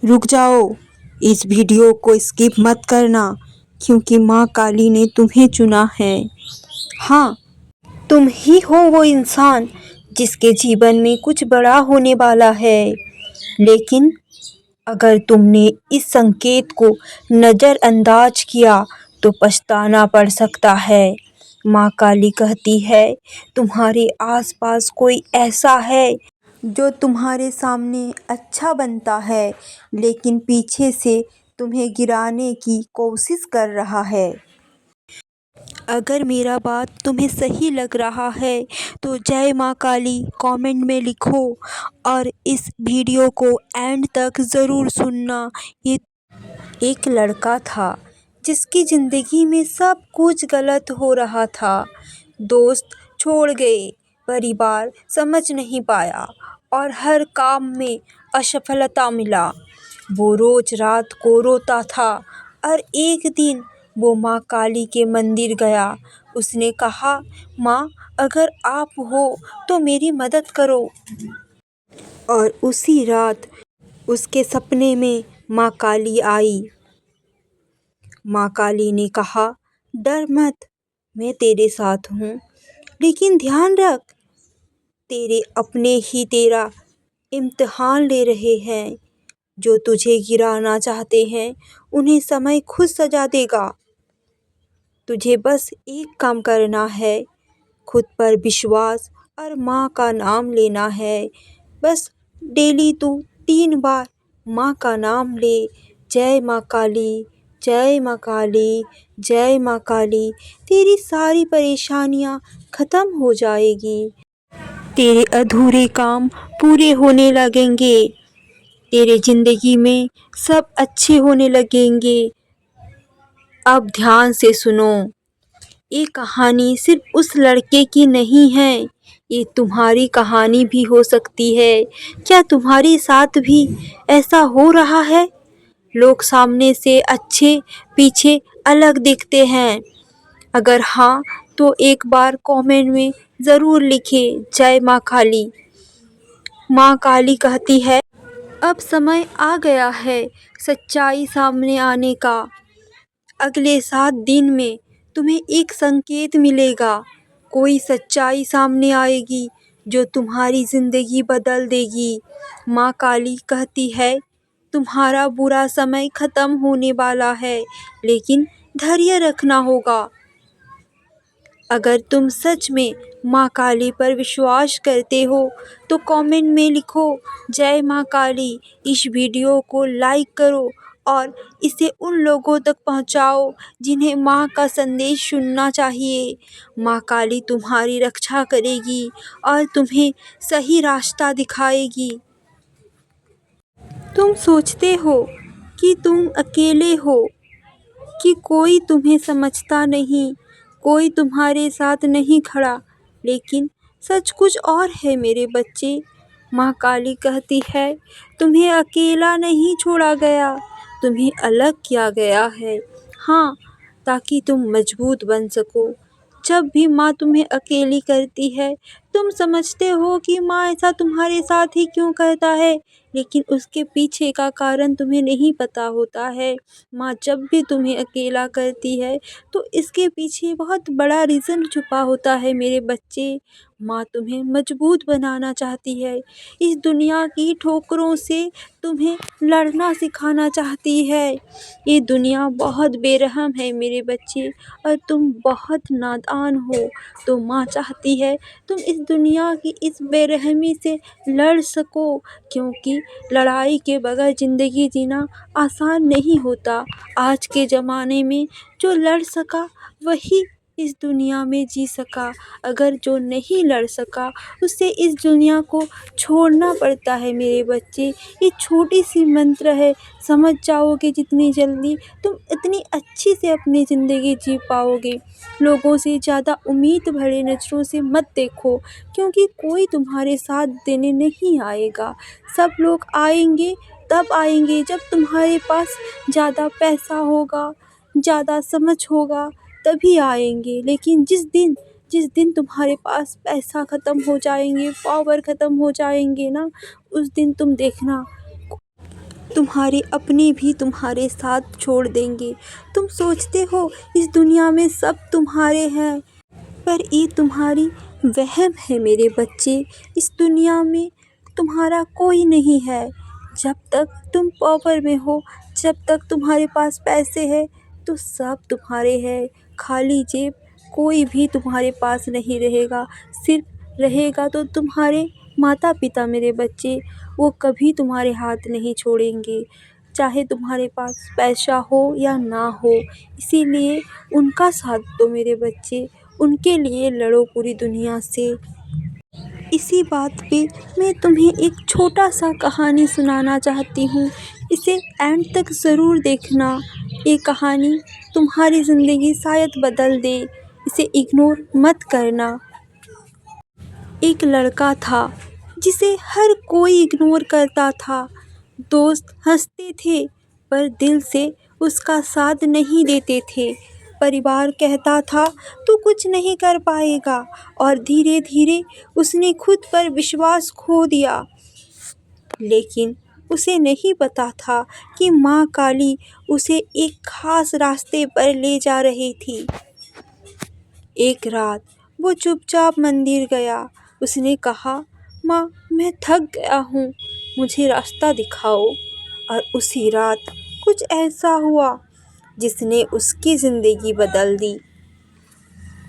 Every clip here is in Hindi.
रुक जाओ, इस वीडियो को स्किप मत करना क्योंकि माँ काली ने तुम्हें चुना है। हाँ, तुम ही हो वो इंसान जिसके जीवन में कुछ बड़ा होने वाला है। लेकिन अगर तुमने इस संकेत को नज़रअंदाज किया तो पछताना पड़ सकता है। माँ काली कहती है, तुम्हारे आसपास कोई ऐसा है जो तुम्हारे सामने अच्छा बनता है लेकिन पीछे से तुम्हें गिराने की कोशिश कर रहा है। अगर मेरा बात तुम्हें सही लग रहा है तो जय माँ काली कमेंट में लिखो और इस वीडियो को एंड तक ज़रूर सुनना। ये एक लड़का था जिसकी ज़िंदगी में सब कुछ गलत हो रहा था। दोस्त छोड़ गए, परिवार समझ नहीं पाया और हर काम में असफलता मिला। वो रोज रात को रोता था और एक दिन वो माँ काली के मंदिर गया। उसने कहा, माँ अगर आप हो तो मेरी मदद करो। और उसी रात उसके सपने में माँ काली आई। माँ काली ने कहा, डर मत, मैं तेरे साथ हूँ, लेकिन ध्यान रख, तेरे अपने ही तेरा इम्तिहान ले रहे हैं। जो तुझे गिराना चाहते हैं उन्हें समय खुद सजा देगा। तुझे बस एक काम करना है, खुद पर विश्वास और माँ का नाम लेना है। बस डेली तू 3 बार माँ का नाम ले, जय माँ काली, जय माँ काली, जय माँ काली। तेरी सारी परेशानियाँ ख़त्म हो जाएगी। तेरे अधूरे काम पूरे होने लगेंगे। तेरे ज़िंदगी में सब अच्छे होने लगेंगे। अब ध्यान से सुनो, ये कहानी सिर्फ उस लड़के की नहीं है, ये तुम्हारी कहानी भी हो सकती है। क्या तुम्हारे साथ भी ऐसा हो रहा है? लोग सामने से अच्छे, पीछे अलग दिखते हैं। अगर हाँ तो एक बार कमेंट में ज़रूर लिखें, जय माँ काली। माँ काली कहती है, अब समय आ गया है सच्चाई सामने आने का। अगले 7 दिन में तुम्हें एक संकेत मिलेगा। कोई सच्चाई सामने आएगी जो तुम्हारी ज़िंदगी बदल देगी। माँ काली कहती है, तुम्हारा बुरा समय ख़त्म होने वाला है, लेकिन धैर्य रखना होगा। अगर तुम सच में माँ काली पर विश्वास करते हो तो कमेंट में लिखो, जय माँ काली। इस वीडियो को लाइक करो और इसे उन लोगों तक पहुँचाओ जिन्हें माँ का संदेश सुनना चाहिए। माँ काली तुम्हारी रक्षा करेगी और तुम्हें सही रास्ता दिखाएगी। तुम सोचते हो कि तुम अकेले हो, कि कोई तुम्हें समझता नहीं, कोई तुम्हारे साथ नहीं खड़ा, लेकिन सच कुछ और है मेरे बच्चे। माँ काली कहती है, तुम्हें अकेला नहीं छोड़ा गया, तुम्हें अलग किया गया है। हाँ, ताकि तुम मजबूत बन सको। जब भी माँ तुम्हें अकेली करती है, तुम समझते हो कि माँ ऐसा तुम्हारे साथ ही क्यों करता है, लेकिन उसके पीछे का कारण तुम्हें नहीं पता होता है। माँ जब भी तुम्हें अकेला करती है तो इसके पीछे बहुत बड़ा रीज़न छुपा होता है मेरे बच्चे। माँ तुम्हें मजबूत बनाना चाहती है। इस दुनिया की ठोकरों से तुम्हें लड़ना सिखाना चाहती है। ये दुनिया बहुत बेरहम है मेरे बच्चे और तुम बहुत नादान हो। तो माँ चाहती है तुम इस दुनिया की इस बेरहमी से लड़ सको, क्योंकि लड़ाई के बगैर ज़िंदगी जीना आसान नहीं होता। आज के ज़माने में जो लड़ सका वही इस दुनिया में जी सका। अगर जो नहीं लड़ सका उसे इस दुनिया को छोड़ना पड़ता है मेरे बच्चे। ये छोटी सी मंत्र है, समझ जाओगे जितनी जल्दी तुम इतनी अच्छी से अपनी ज़िंदगी जी पाओगे। लोगों से ज़्यादा उम्मीद भरे नज़रों से मत देखो, क्योंकि कोई तुम्हारे साथ देने नहीं आएगा। सब लोग आएंगे तब आएंगे जब तुम्हारे पास ज़्यादा पैसा होगा, ज़्यादा समझ होगा, तभी आएंगे। लेकिन जिस दिन तुम्हारे पास पैसा ख़त्म हो जाएंगे, पावर ख़त्म हो जाएंगे ना, उस दिन तुम देखना तुम्हारे अपने भी तुम्हारे साथ छोड़ देंगे। तुम सोचते हो इस दुनिया में सब तुम्हारे हैं, पर ये तुम्हारी वहम है मेरे बच्चे। इस दुनिया में तुम्हारा कोई नहीं है। जब तक तुम पावर में हो, जब तक तुम्हारे पास पैसे हैं, तो सब तुम्हारे हैं। खाली जेब कोई भी तुम्हारे पास नहीं रहेगा। सिर्फ रहेगा तो तुम्हारे माता पिता मेरे बच्चे, वो कभी तुम्हारे हाथ नहीं छोड़ेंगे, चाहे तुम्हारे पास पैसा हो या ना हो। इसीलिए उनका साथ दो मेरे बच्चे, उनके लिए लड़ो पूरी दुनिया से। इसी बात पे मैं तुम्हें एक छोटा सा कहानी सुनाना चाहती हूँ। इसे एंड तक ज़रूर देखना। ये कहानी तुम्हारी ज़िंदगी शायद बदल दे। इसे इग्नोर मत करना। एक लड़का था जिसे हर कोई इग्नोर करता था। दोस्त हंसते थे पर दिल से उसका साथ नहीं देते थे। परिवार कहता था तू कुछ नहीं कर पाएगा, और धीरे धीरे उसने खुद पर विश्वास खो दिया। लेकिन उसे नहीं पता था कि माँ काली उसे एक खास रास्ते पर ले जा रही थी। एक रात वो चुपचाप मंदिर गया। उसने कहा, माँ मैं थक गया हूँ, मुझे रास्ता दिखाओ। और उसी रात कुछ ऐसा हुआ जिसने उसकी ज़िंदगी बदल दी।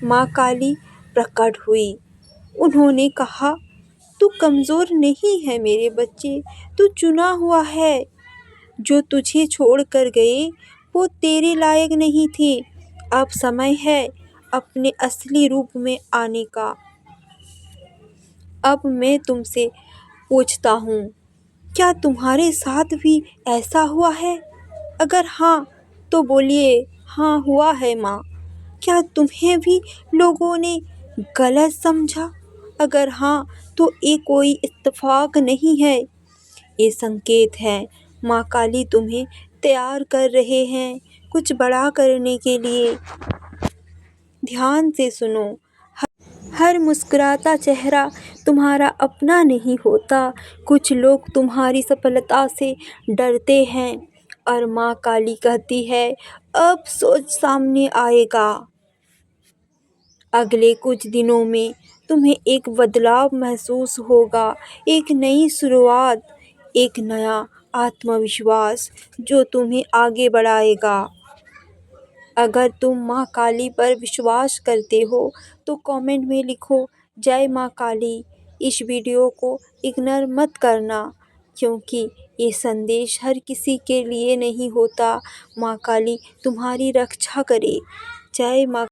माँ काली प्रकट हुई। उन्होंने कहा, तू कमज़ोर नहीं है मेरे बच्चे, तू चुना हुआ है। जो तुझे छोड़ कर गए वो तेरे लायक नहीं थे। अब समय है अपने असली रूप में आने का। अब मैं तुमसे पूछता हूँ, क्या तुम्हारे साथ भी ऐसा हुआ है? अगर हाँ तो बोलिए, हाँ हुआ है माँ। क्या तुम्हें भी लोगों ने गलत समझा? अगर हाँ तो ये कोई इत्तेफाक नहीं है, ये संकेत है। माँ काली तुम्हें तैयार कर रहे हैं कुछ बड़ा करने के लिए। ध्यान से सुनो। हर मुस्कुराता चेहरा तुम्हारा अपना नहीं होता। कुछ लोग तुम्हारी सफलता से डरते हैं, और माँ काली कहती है अब सोच सामने आएगा। अगले कुछ दिनों में तुम्हें एक बदलाव महसूस होगा, एक नई शुरुआत, एक नया आत्मविश्वास जो तुम्हें आगे बढ़ाएगा। अगर तुम माँ काली पर विश्वास करते हो तो कमेंट में लिखो जय माँ काली। इस वीडियो को इग्नोर मत करना, क्योंकि ये संदेश हर किसी के लिए नहीं होता। माँ काली तुम्हारी रक्षा करे। जय माँ